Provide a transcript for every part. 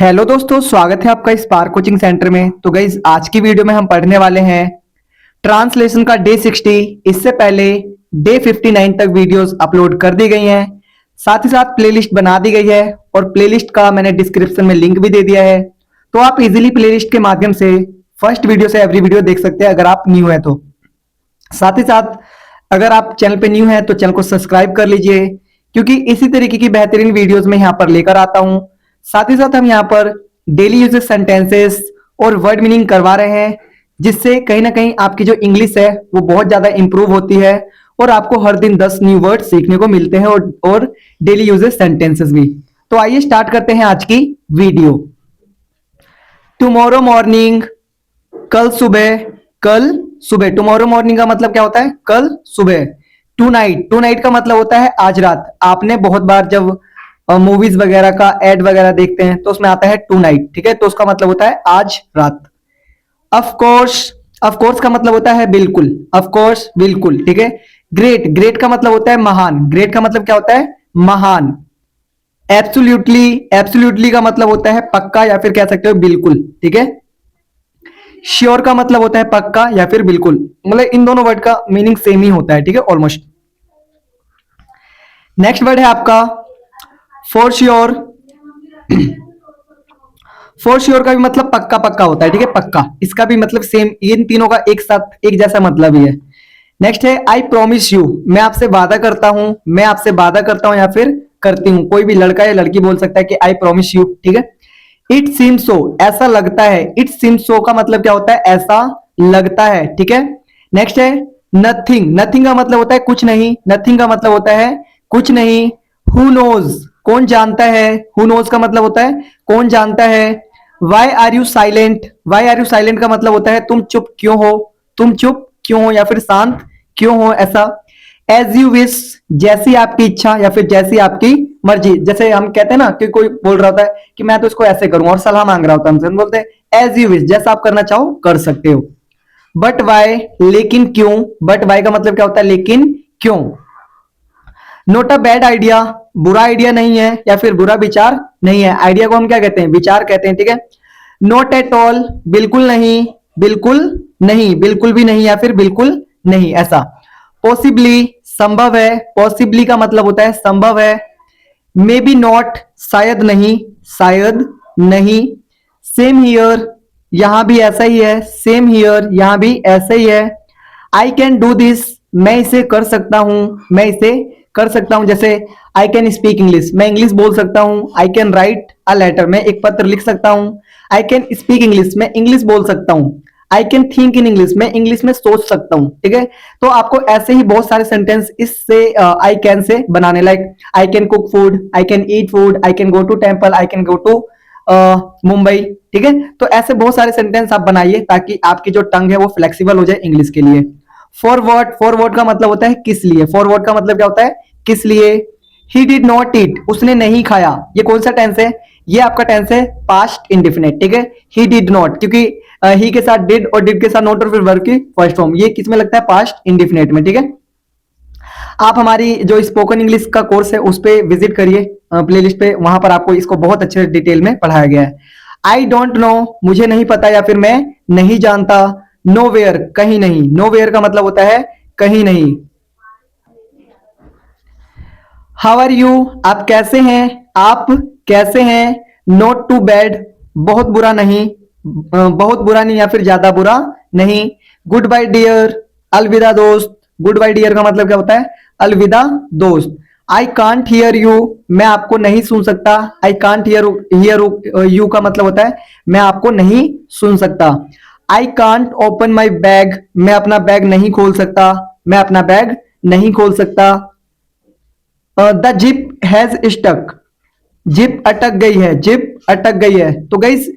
Hello दोस्तों, स्वागत है आपका स्पार्क कोचिंग सेंटर में। तो गाइज आज की वीडियो में हम पढ़ने वाले हैं ट्रांसलेशन का डे 60। इससे पहले डे 59 तक वीडियोस अपलोड कर दी गई हैं। साथ ही साथ प्लेलिस्ट बना दी गई है और प्लेलिस्ट का मैंने डिस्क्रिप्शन में लिंक भी दे दिया है, तो आप इजीली प्लेलिस्ट के माध्यम से फर्स्ट वीडियो से एवरी वीडियो देख सकते हैं अगर आप न्यू है तो। साथ ही साथ अगर आप चैनल पे न्यू है तो चैनल को सब्सक्राइब कर लीजिए, क्योंकि इसी तरीके की बेहतरीन वीडियोस में यहाँ पर लेकर आता हूँ। साथ ही साथ हम यहाँ पर डेली यूजेस सेंटेंसेस और वर्ड मीनिंग करवा रहे हैं, जिससे कहीं ना कहीं आपकी जो इंग्लिश है वो बहुत ज्यादा इंप्रूव होती है और आपको हर दिन 10 न्यू वर्ड सीखने को मिलते हैं और डेली यूजेस सेंटेंसेस भी। तो आइए स्टार्ट करते हैं आज की वीडियो। टुमारो मॉर्निंग, कल सुबह। कल सुबह, टुमारो मॉर्निंग का मतलब क्या होता है? कल सुबह। टू नाइट, टू नाइट का मतलब होता है आज रात। आपने बहुत बार जब मूवीज वगैरह का एड वगैरह देखते हैं तो उसमें आता है टू नाइट, ठीक है? तो उसका मतलब होता है आज रात। ऑफ कोर्स, ऑफ कोर्स का मतलब होता है बिल्कुल। ऑफ कोर्स, बिल्कुल, ठीक है। ग्रेट, ग्रेट का मतलब होता है महान। ग्रेट का मतलब क्या होता है? महान। एब्सोल्युटली, एब्सोल्युटली का मतलब होता है पक्का या फिर कह सकते हो बिल्कुल, ठीक है। श्योर का मतलब होता है पक्का या फिर बिल्कुल, मतलब इन दोनों वर्ड का मीनिंग सेम ही होता है, ठीक है, ऑलमोस्ट। नेक्स्ट वर्ड है आपका फॉर श्योर। फॉर श्योर का भी मतलब पक्का पक्का होता है, ठीक है, पक्का। इसका भी मतलब सेम, इन तीनों का एक साथ एक जैसा मतलब ही है। नेक्स्ट है आई प्रोमिस यू। मैं आपसे वादा करता हूं, मैं आपसे वादा करता हूं या फिर करती हूं। कोई भी लड़का या लड़की बोल सकता है कि आई प्रोमिस यू, ठीक है। इट सीम्स सो, ऐसा लगता है। इट सीम्स सो का मतलब क्या होता है? ऐसा लगता है, ठीक है। नेक्स्ट है नथिंग। नथिंग का मतलब होता है कुछ नहीं। नथिंग का मतलब होता है कुछ नहीं। हु नोज, कौन जानता है। हु नोज का मतलब होता है कौन जानता है। Why are you silent. Why are you silent का मतलब होता है तुम चुप क्यों हो। तुम चुप क्यों हो या फिर शांत क्यों हो, ऐसा। एज यू विश, जैसी आपकी इच्छा या फिर जैसी आपकी मर्जी। जैसे हम कहते हैं ना कि कोई बोल रहा होता है कि मैं तो इसको ऐसे करूंगा और सलाह मांग रहा होता है हमसे, हम बोलते हैं एज यू विश, जैसा आप करना चाहो कर सकते हो। बट वाई, लेकिन क्यों। बट वाई का मतलब क्या होता है? लेकिन क्यों। नोट अ बैड आइडिया, बुरा आइडिया नहीं है या फिर बुरा विचार नहीं है। आइडिया को हम क्या कहते हैं? विचार कहते हैं, ठीक है। नॉट एट ऑल, बिल्कुल नहीं। बिल्कुल नहीं, बिल्कुल भी नहीं या फिर बिल्कुल नहीं, ऐसा। पॉसिबली, संभव है। पॉसिबली का मतलब होता है संभव है। मे बी नॉट, शायद नहीं। शायद नहीं। सेम हियर, यहां भी ऐसा ही है। सेम हियर, यहां भी ऐसा ही है। आई कैन डू दिस, मैं इसे कर सकता हूं। मैं इसे कर सकता हूं। जैसे आई कैन स्पीक इंग्लिश, मैं इंग्लिश बोल सकता हूं। I can write a letter, मैं एक पत्र लिख सकता हूं। आई कैन स्पीक इंग्लिश, मैं इंग्लिश बोल सकता हूं। I can think in English, मैं इंग्लिश में सोच सकता हूं, ठीक है। तो आपको ऐसे ही बहुत सारे सेंटेंस इससे आई कैन से बनाने, like I can cook food, I can eat food, I can go to temple, I can go to Mumbai, ठीक है। तो ऐसे बहुत सारे सेंटेंस आप बनाइए ताकि आपकी जो टंग है वो फ्लेक्सिबल हो जाए इंग्लिश के लिए। फॉरवर्ड, फॉरवर्ड का मतलब होता है किस लिए। फॉरवर्ड का मतलब क्या होता है? किस लिए। ही डिड नॉट ईट, उसने नहीं खाया। ये कौन सा टेंस है? ये आपका टेंस है पास्ट इंडेफिनिट, ठीक है। ही डिड नॉट, क्योंकि ही के साथ डिड और डिड के साथ नॉट और फिर वर्ब की फर्स्ट फॉर्म, ये किस में लगता है? पास्ट इंडेफिनिट में, ठीक है। आप हमारी जो स्पोकन इंग्लिश का कोर्स है उस पर विजिट करिए प्लेलिस्ट पे, वहां पर आपको इसको बहुत अच्छे डिटेल में पढ़ाया गया है। आई डोंट नो, मुझे नहीं पता या फिर मैं नहीं जानता। नो वेयर, कहीं नहीं। नो वेयर का मतलब होता है कहीं नहीं। हाउ आर यू, आप कैसे हैं। आप कैसे हैं। नॉट टू बैड, बहुत बुरा नहीं। बहुत बुरा नहीं या फिर ज्यादा बुरा नहीं। गुड बाय डियर, अलविदा दोस्त। गुड बाय डियर का मतलब क्या होता है? अलविदा दोस्त। आई कांट हियर यू, मैं आपको नहीं सुन सकता। आई कांट हियर यू का मतलब होता है मैं आपको नहीं सुन सकता। I can't open my bag, मैं अपना बैग नहीं खोल सकता। मैं अपना बैग नहीं खोल सकता। The zip has stuck, zip अटक गई है। जिप अटक गई है। तो गाइस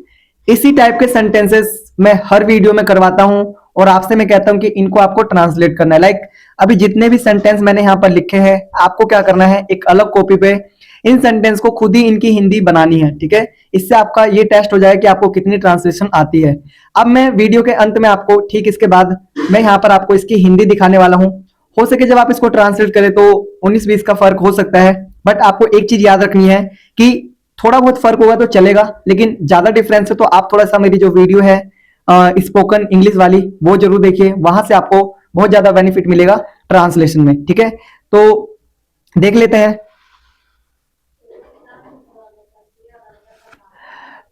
इसी टाइप के सेंटेंसेस मैं हर वीडियो में करवाता हूं और आपसे मैं कहता हूं कि इनको आपको ट्रांसलेट करना है। लाइक अभी जितने भी सेंटेंस मैंने यहां पर लिखे हैं, आपको क्या करना है? एक अलग कॉपी पे इन सेंटेंस को खुद ही इनकी हिंदी बनानी है, ठीक है। इससे आपका ये टेस्ट हो जाए कि आपको कितनी ट्रांसलेशन आती है। अब मैं वीडियो के अंत में आपको ठीक इसके बाद मैं यहां पर आपको इसकी हिंदी दिखाने वाला हूं। हो सके जब आप इसको ट्रांसलेट करें तो 19-20 का फर्क हो सकता है, बट आपको एक चीज याद रखनी है कि थोड़ा बहुत फर्क होगा तो चलेगा, लेकिन ज्यादा डिफरेंस है तो आप थोड़ा सा मेरी जो वीडियो है स्पोकन इंग्लिश वाली वो जरूर देखिए, वहां से आपको बहुत ज्यादा बेनिफिट मिलेगा ट्रांसलेशन में। ठीक है, तो देख लेते हैं।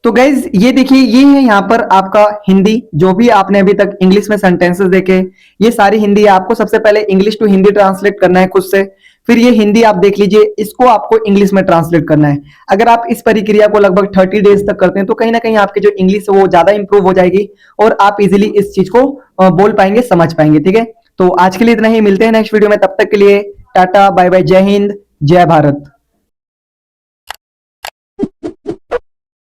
तो गाइज ये देखिए, ये है यहाँ पर आपका हिंदी, जो भी आपने अभी तक इंग्लिश में सेंटेंसेस देखे ये सारी हिंदी है। आपको सबसे पहले इंग्लिश टू हिंदी ट्रांसलेट करना है खुद से, फिर ये हिंदी आप देख लीजिए, इसको आपको इंग्लिश में ट्रांसलेट करना है। अगर आप इस प्रक्रिया को लगभग 30 डेज तक करते हैं तो कहीं ना कहीं आपकी जो इंग्लिश है वो ज्यादा इंप्रूव हो जाएगी और आप इजिली इस चीज को बोल पाएंगे, समझ पाएंगे। ठीक है, तो आज के लिए इतना ही, मिलते हैं नेक्स्ट वीडियो में, तब तक के लिए टाटा बाय बाय, जय हिंद जय भारत।